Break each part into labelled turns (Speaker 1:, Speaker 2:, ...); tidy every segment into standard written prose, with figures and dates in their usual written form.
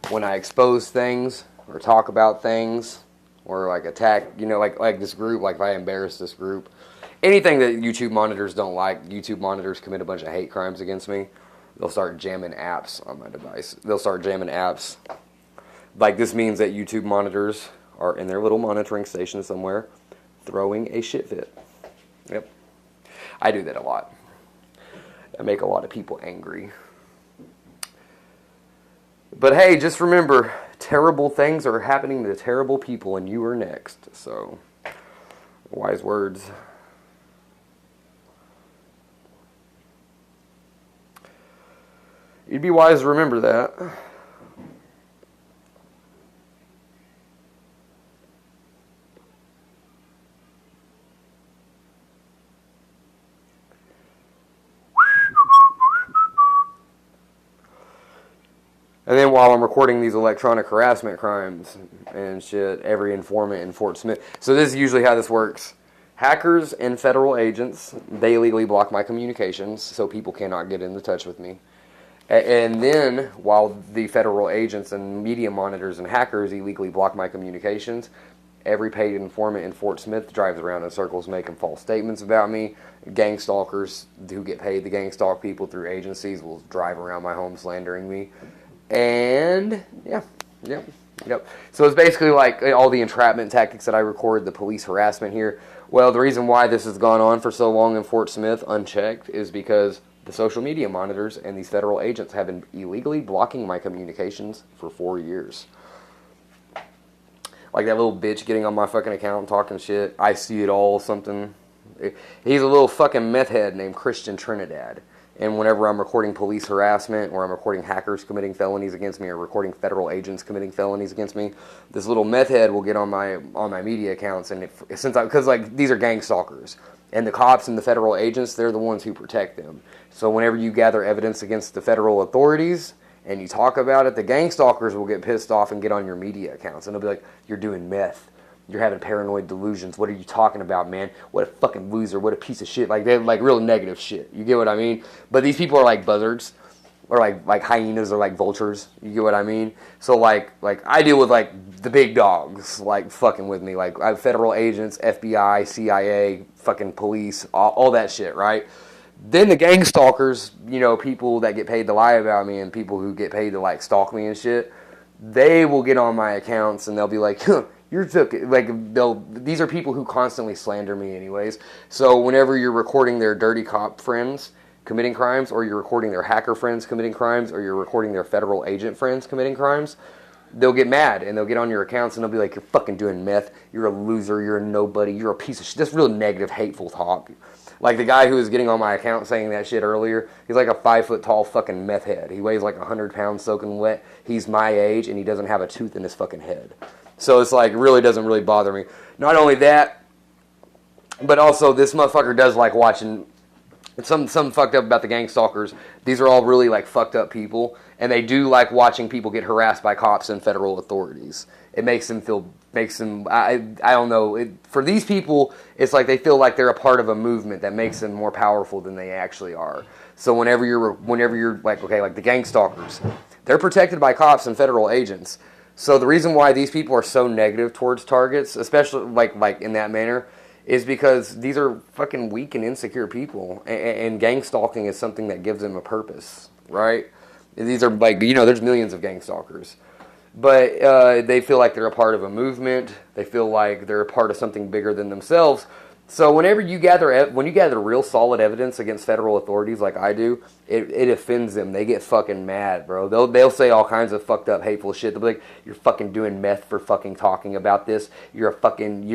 Speaker 1: When I expose things or talk about things or like attack, like this group, like if I embarrass this group, anything that YouTube monitors don't like, YouTube monitors commit a bunch of hate crimes against me. They'll start jamming apps on my device. They'll start jamming apps. Like this means that YouTube monitors are in their little monitoring station somewhere throwing a shit fit. Yep. I do that a lot. I make a lot of people angry. But hey, just remember, terrible things are happening to terrible people and you are next. So, wise words. You'd be wise to remember that. And then while I'm recording these electronic harassment crimes and shit, every informant in Fort Smith. So this is usually how this works. Hackers and federal agents, they illegally block my communications so people cannot get into touch with me. And then while the federal agents and media monitors and hackers illegally block my communications, every paid informant in Fort Smith drives around in circles making false statements about me. Gang stalkers who get paid to gang stalk people through agencies will drive around my home slandering me. And, yep. So it's basically like all the entrapment tactics that I record, the police harassment here. Well, the reason why this has gone on for so long in Fort Smith unchecked is because the social media monitors and these federal agents have been illegally blocking my communications for 4 years. Like that little bitch getting on my fucking account and talking shit. I see it all, something. He's a little fucking meth head named Christian Trinidad. And whenever I'm recording police harassment or I'm recording hackers committing felonies against me or recording federal agents committing felonies against me, this little meth head will get on my media accounts. And because like these are gang stalkers, and the cops and the federal agents, they're the ones who protect them. So whenever you gather evidence against the federal authorities and you talk about it, the gang stalkers will get pissed off and get on your media accounts, and they'll be like, "You're doing meth. You're having paranoid delusions. What are you talking about, man? What a fucking loser. What a piece of shit." Like, they're like real negative shit. You get what I mean? But these people are like buzzards. Or like hyenas or like vultures. You get what I mean? So like I deal with like the big dogs like fucking with me. Like I have federal agents, FBI, CIA, fucking police, all that shit, right? Then the gang stalkers, people that get paid to lie about me and people who get paid to like stalk me and shit, they will get on my accounts and they'll be like, these are people who constantly slander me anyways. So whenever you're recording their dirty cop friends committing crimes, or you're recording their hacker friends committing crimes, or you're recording their federal agent friends committing crimes, they'll get mad and they'll get on your accounts and they'll be like, "You're fucking doing meth. You're a loser. You're a nobody. You're a piece of shit." That's real negative, hateful talk. Like the guy who was getting on my account saying that shit earlier, he's like a 5 foot tall fucking meth head. He weighs like 100 pounds soaking wet. He's my age and he doesn't have a tooth in his fucking head. So it's like, really doesn't really bother me. Not only that, but also this motherfucker does like watching. Something fucked up about the gang stalkers. These are all really like fucked up people, and they do like watching people get harassed by cops and federal authorities. It makes them I don't know. For these people, it's like they feel like they're a part of a movement that makes them more powerful than they actually are. So whenever you're like, okay, like the gang stalkers, they're protected by cops and federal agents. So the reason why these people are so negative towards targets, especially like in that manner, is because these are fucking weak and insecure people, and gang stalking is something that gives them a purpose, right? These are like, there's millions of gang stalkers. but they feel like they're a part of a movement. They feel like they're a part of something bigger than themselves. So whenever you when you gather real solid evidence against federal authorities like I do, it offends them. They get fucking mad, bro. They'll say all kinds of fucked up, hateful shit. They'll be like, "You're fucking doing meth for fucking talking about this. You're a fucking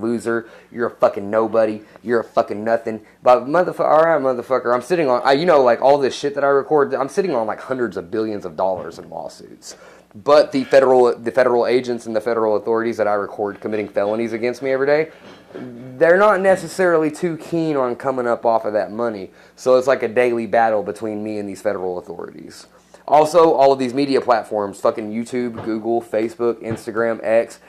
Speaker 1: loser. You're a fucking nobody. You're a fucking nothing." But motherfucker, all right, motherfucker. I'm sitting on, like all this shit that I record. I'm sitting on like hundreds of billions of dollars in lawsuits. But the federal agents and the federal authorities that I record committing felonies against me every day, they're not necessarily too keen on coming up off of that money. So it's like a daily battle between me and these federal authorities. Also, all of these media platforms, fucking YouTube, Google, Facebook, Instagram, X,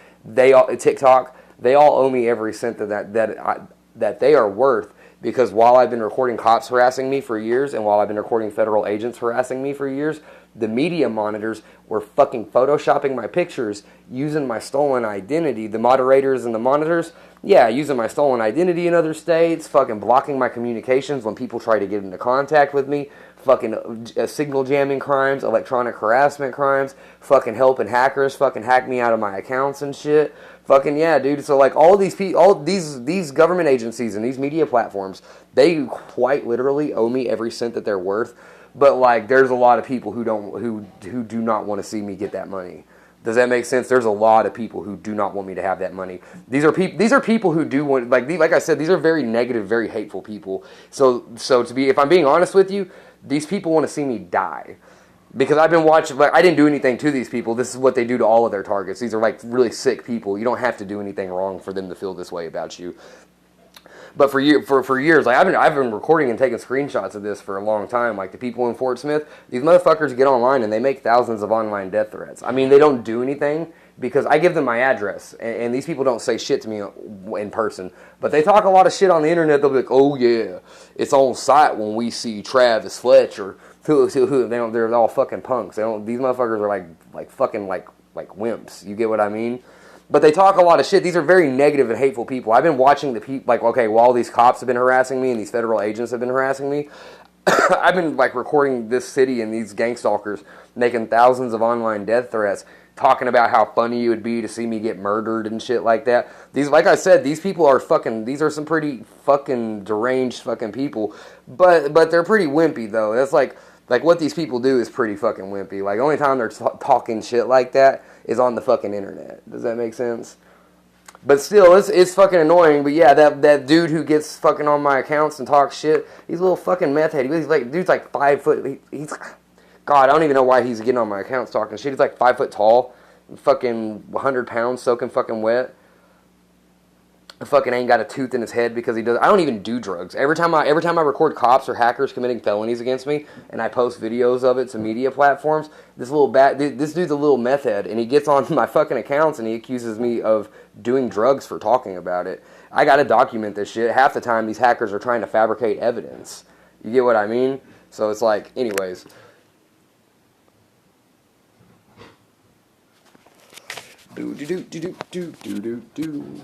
Speaker 1: TikTok, they all owe me every cent that they are worth. Because while I've been recording cops harassing me for years, and while I've been recording federal agents harassing me for years, the media monitors were fucking photoshopping my pictures using my stolen identity. The moderators and the monitors, yeah, using my stolen identity in other states, fucking blocking my communications when people try to get into contact with me, fucking signal jamming crimes, electronic harassment crimes, fucking helping hackers fucking hack me out of my accounts and shit. Fucking yeah, dude. So like all these government agencies and these media platforms, they quite literally owe me every cent that they're worth. But like, there's a lot of people who do not want to see me get that money. Does that make sense? There's a lot of people who do not want me to have that money. These are people who do want, like I said, these are very negative, very hateful people. So if I'm being honest with you, these people want to see me die. Because I've been watching, like, I didn't do anything to these people. This is what they do to all of their targets. These are like really sick people. You don't have to do anything wrong for them to feel this way about you. But for years, like I've been recording and taking screenshots of this for a long time. Like the people in Fort Smith, these motherfuckers get online and they make thousands of online death threats. I mean, they don't do anything because I give them my address, and these people don't say shit to me in person. But they talk a lot of shit on the internet. They'll be like, "Oh yeah, it's on site when we see Travis Fletcher." They're all fucking punks. These motherfuckers are like fucking like wimps. You get what I mean? But they talk a lot of shit. These are very negative and hateful people. I've been watching the people, like, okay, while these cops have been harassing me and these federal agents have been harassing me, I've been like recording this city and these gang stalkers making thousands of online death threats, talking about how funny it would be to see me get murdered and shit like that. These, like I said, these people are these are some pretty fucking deranged fucking people, but they're pretty wimpy though. That's like what these people do is pretty fucking wimpy. Like, the only time they're talking shit like that is on the fucking internet. Does that make sense? But still, it's fucking annoying. But yeah, that dude who gets fucking on my accounts and talks shit, he's a little fucking meth head. Dude's like 5 foot. He's God, I don't even know why he's getting on my accounts talking shit. He's like 5 foot tall, fucking 100 pounds, soaking fucking wet. Fucking ain't got a tooth in his head because he does. I don't even do drugs. Every time I record cops or hackers committing felonies against me, and I post videos of it to media platforms, this dude's a little meth head, and he gets on my fucking accounts and he accuses me of doing drugs for talking about it. I gotta document this shit. Half the time, these hackers are trying to fabricate evidence. You get what I mean? So it's like, anyways. Do do do do do do do do.